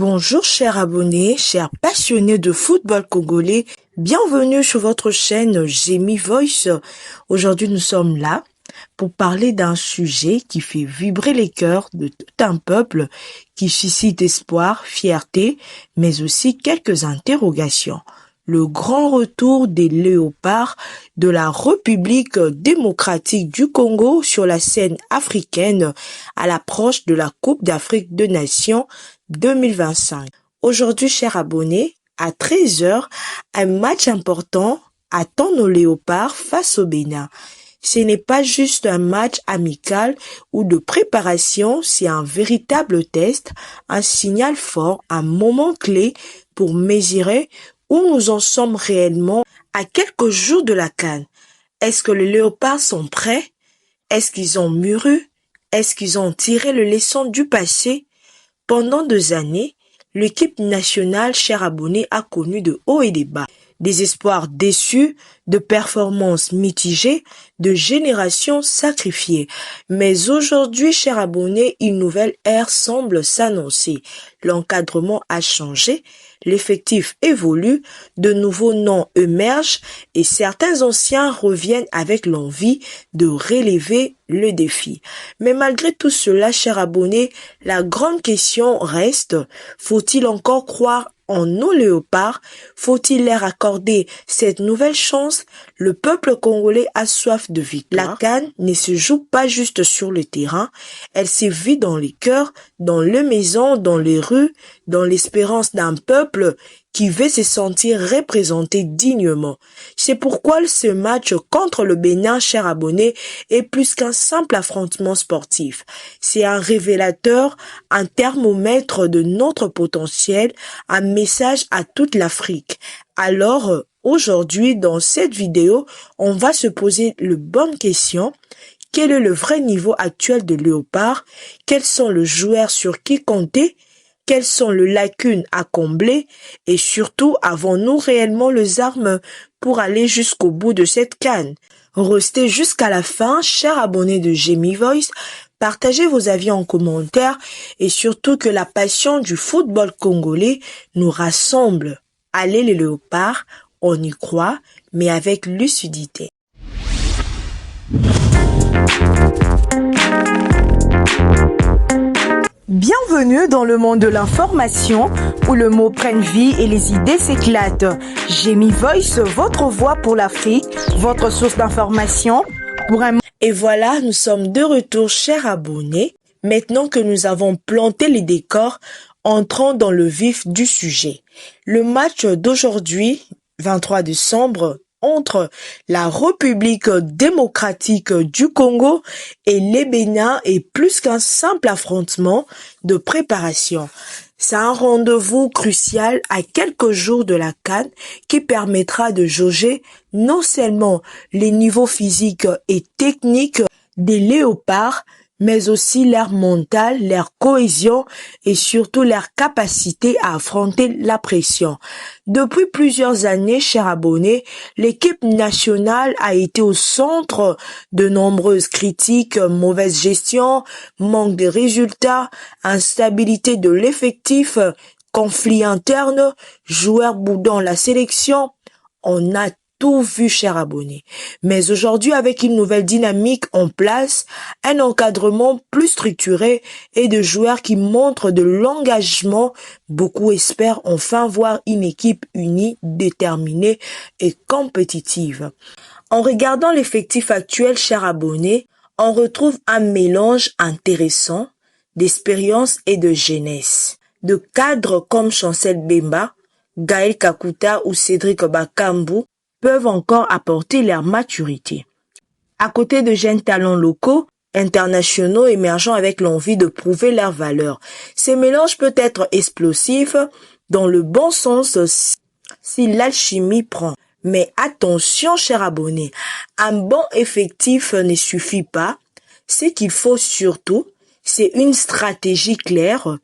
Bonjour chers abonnés, chers passionnés de football congolais, bienvenue sur votre chaîne Gémi Voice. Aujourd'hui nous sommes là pour parler d'un sujet qui fait vibrer les cœurs de tout un peuple, qui suscite espoir, fierté, mais aussi quelques interrogations. Le grand retour des léopards de la République démocratique du Congo sur la scène africaine à l'approche de la Coupe d'Afrique des Nations 2025. Aujourd'hui, chers abonnés, à 13h, un match important attend nos léopards face au Bénin. Ce n'est pas juste un match amical ou de préparation, c'est un véritable test, un signal fort, un moment clé pour mesurer où nous en sommes réellement à quelques jours de la CAN. Est-ce que les léopards sont prêts? Est-ce qu'ils ont mûri? Est-ce qu'ils ont tiré les leçons du passé? Pendant 2 années, l'équipe nationale, chers abonnés, a connu de hauts et de bas, des espoirs déçus, de performances mitigées, de générations sacrifiées. Mais aujourd'hui, chers abonnés, une nouvelle ère semble s'annoncer. L'encadrement a changé, l'effectif évolue, de nouveaux noms émergent et certains anciens reviennent avec l'envie de relever le défi. Mais malgré tout cela, chers abonnés, la grande question reste, faut-il encore croire en nos léopards? Faut-il leur accorder cette nouvelle chance? Le peuple congolais a soif de victoire. La CAN ne se joue pas juste sur le terrain, elle se vit dans les cœurs, dans les maisons, dans les rues, dans l'espérance d'un peuple qui veut se sentir représenté dignement. C'est pourquoi ce match contre le Bénin, chers abonnés, est plus qu'un simple affrontement sportif. C'est un révélateur, un thermomètre de notre potentiel, un message à toute l'Afrique. Alors, aujourd'hui, dans cette vidéo, on va se poser les bonnes questions. Quel est le vrai niveau actuel de Léopard? Quels sont les joueurs sur qui compter? Quelles sont les lacunes à combler? Et surtout, avons-nous réellement les armes pour aller jusqu'au bout de cette CAN? Restez jusqu'à la fin, chers abonnés de Gémi Voice. Partagez vos avis en commentaire et surtout que la passion du football congolais nous rassemble. Allez les léopards, on y croit, mais avec lucidité. Bienvenue dans le monde de l'information où le mot prenne vie et les idées s'éclatent. Gémi Voice, votre voix pour l'Afrique, votre source d'information pour un... Et voilà, nous sommes de retour, chers abonnés. Maintenant que nous avons planté les décors, entrons dans le vif du sujet. Le match d'aujourd'hui, 23 décembre, entre la République démocratique du Congo et les Bénin est plus qu'un simple affrontement de préparation. C'est un rendez-vous crucial à quelques jours de la CAN qui permettra de jauger non seulement les niveaux physiques et techniques des léopards, mais aussi leur mental, leur cohésion et surtout leur capacité à affronter la pression. Depuis plusieurs années, chers abonnés, l'équipe nationale a été au centre de nombreuses critiques, mauvaise gestion, manque de résultats, instabilité de l'effectif, conflits internes, joueurs boudant la sélection. On a tout vu, chers abonnés. Mais aujourd'hui, avec une nouvelle dynamique en place, un encadrement plus structuré et de joueurs qui montrent de l'engagement, beaucoup espèrent enfin voir une équipe unie, déterminée et compétitive. En regardant l'effectif actuel, chers abonnés, on retrouve un mélange intéressant d'expérience et de jeunesse. De cadres comme Chancel Bemba, Gaël Kakuta ou Cédric Bakambu peuvent encore apporter leur maturité. À côté de jeunes talents locaux, internationaux émergeant avec l'envie de prouver leur valeur. Ce mélange peut être explosif dans le bon sens si l'alchimie prend. Mais attention, chers abonnés, un bon effectif ne suffit pas. Ce qu'il faut surtout, c'est une stratégie claire,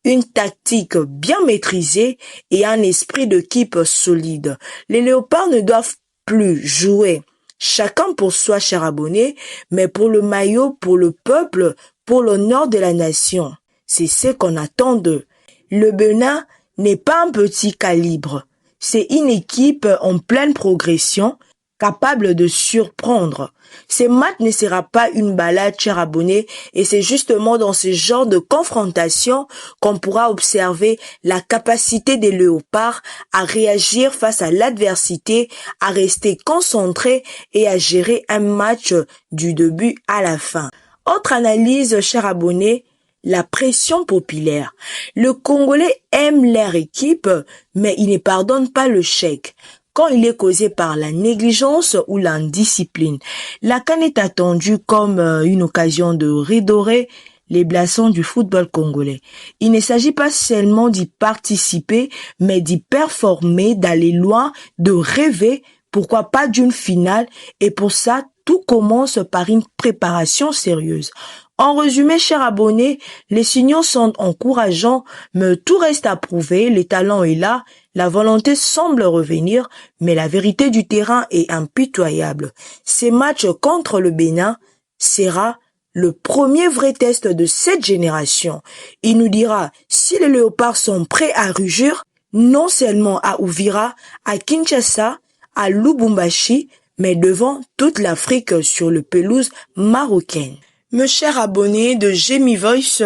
une tactique bien maîtrisée et un esprit d'équipe solide. Les léopards ne doivent plus jouer chacun pour soi, chers abonnés, mais pour le maillot, pour le peuple, pour l'honneur de la nation. C'est ce qu'on attend d'eux. Le Bénin n'est pas un petit calibre. C'est une équipe en pleine progression, capable de surprendre. Ce match ne sera pas une balade, chers abonnés, et c'est justement dans ce genre de confrontation qu'on pourra observer la capacité des léopards à réagir face à l'adversité, à rester concentrés et à gérer un match du début à la fin. Autre analyse, chers abonnés, la pression populaire. Le Congolais aime leur équipe, mais il ne pardonne pas le chèque quand il est causé par la négligence ou l'indiscipline. La CAN est attendue comme une occasion de redorer les blasons du football congolais. Il ne s'agit pas seulement d'y participer, mais d'y performer, d'aller loin, de rêver, pourquoi pas d'une finale, et pour ça, tout commence par une préparation sérieuse. En résumé, chers abonnés, les signaux sont encourageants, mais tout reste à prouver, le talent est là, la volonté semble revenir, mais la vérité du terrain est impitoyable. Ce match contre le Bénin sera le premier vrai test de cette génération. Il nous dira si les léopards sont prêts à rugir, non seulement à Uvira, à Kinshasa, à Lubumbashi, mais devant toute l'Afrique sur le pelouse marocaine. Mes chers abonnés de Jamie Voice,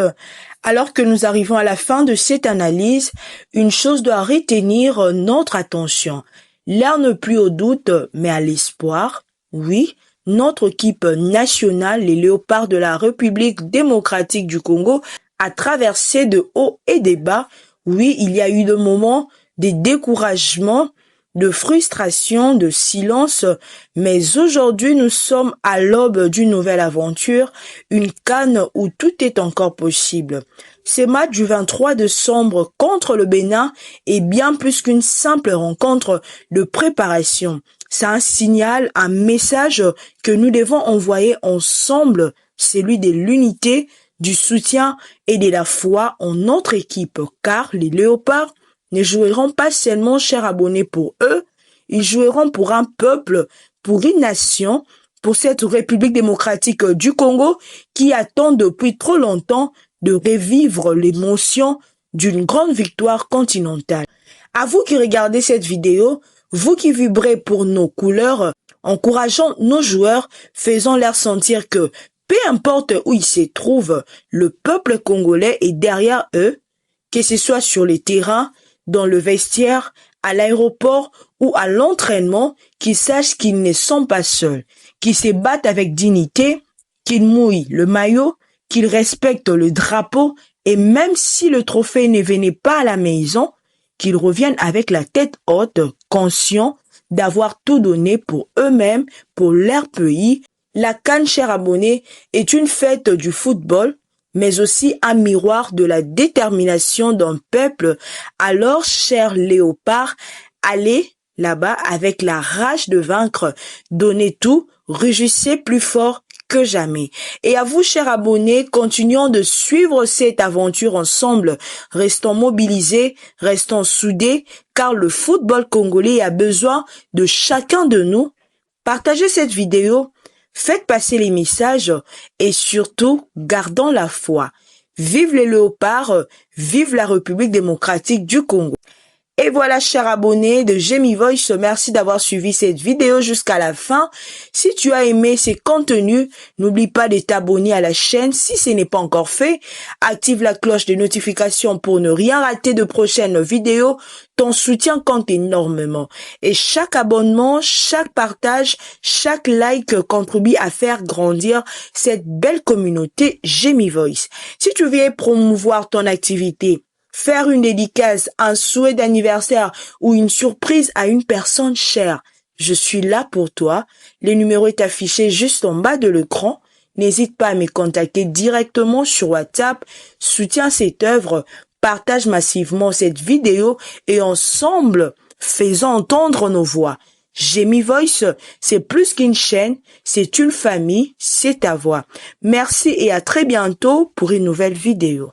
alors que nous arrivons à la fin de cette analyse, une chose doit retenir notre attention. L'heure n'est plus au doute, mais à l'espoir. Oui, notre équipe nationale, les Léopards de la République démocratique du Congo, a traversé de hauts et de bas. Oui, il y a eu des moments de découragement, de frustration, de silence, mais aujourd'hui nous sommes à l'aube d'une nouvelle aventure, une CAN où tout est encore possible. Ce match du 23 décembre contre le Bénin est bien plus qu'une simple rencontre de préparation. C'est un signal, un message que nous devons envoyer ensemble, celui de l'unité, du soutien et de la foi en notre équipe, car les Léopards ne joueront pas seulement, chers abonnés, pour eux, ils joueront pour un peuple, pour une nation, pour cette République démocratique du Congo qui attend depuis trop longtemps de revivre l'émotion d'une grande victoire continentale. À vous qui regardez cette vidéo, vous qui vibrez pour nos couleurs, encourageons nos joueurs, faisons-leur sentir que, peu importe où ils se trouvent, le peuple congolais est derrière eux, que ce soit sur les terrains, dans le vestiaire, à l'aéroport ou à l'entraînement, qu'ils sachent qu'ils ne sont pas seuls, qu'ils se battent avec dignité, qu'ils mouillent le maillot, qu'ils respectent le drapeau et même si le trophée ne venait pas à la maison, qu'ils reviennent avec la tête haute, conscients d'avoir tout donné pour eux-mêmes, pour leur pays. La CAN, chers abonnés, est une fête du football, mais aussi un miroir de la détermination d'un peuple. Alors, chers léopards, allez là-bas avec la rage de vaincre, donnez tout, rugissez plus fort que jamais. Et à vous, chers abonnés, continuons de suivre cette aventure ensemble. Restons mobilisés, restons soudés, car le football congolais a besoin de chacun de nous. Partagez cette vidéo, faites passer les messages et surtout, gardons la foi. Vive les léopards, vive la République démocratique du Congo. Et voilà, chers abonnés de Jamie Voice, merci d'avoir suivi cette vidéo jusqu'à la fin. Si tu as aimé ces contenus, n'oublie pas de t'abonner à la chaîne si ce n'est pas encore fait. Active la cloche de notification pour ne rien rater de prochaines vidéos. Ton soutien compte énormément. Et chaque abonnement, chaque partage, chaque like contribue à faire grandir cette belle communauté Jamie Voice. Si tu veux promouvoir ton activité, faire une dédicace, un souhait d'anniversaire ou une surprise à une personne chère, je suis là pour toi. Le numéro est affiché juste en bas de l'écran. N'hésite pas à me contacter directement sur WhatsApp. Soutiens cette œuvre, partage massivement cette vidéo et ensemble, faisons entendre nos voix. Jamie Voice, c'est plus qu'une chaîne, c'est une famille, c'est ta voix. Merci et à très bientôt pour une nouvelle vidéo.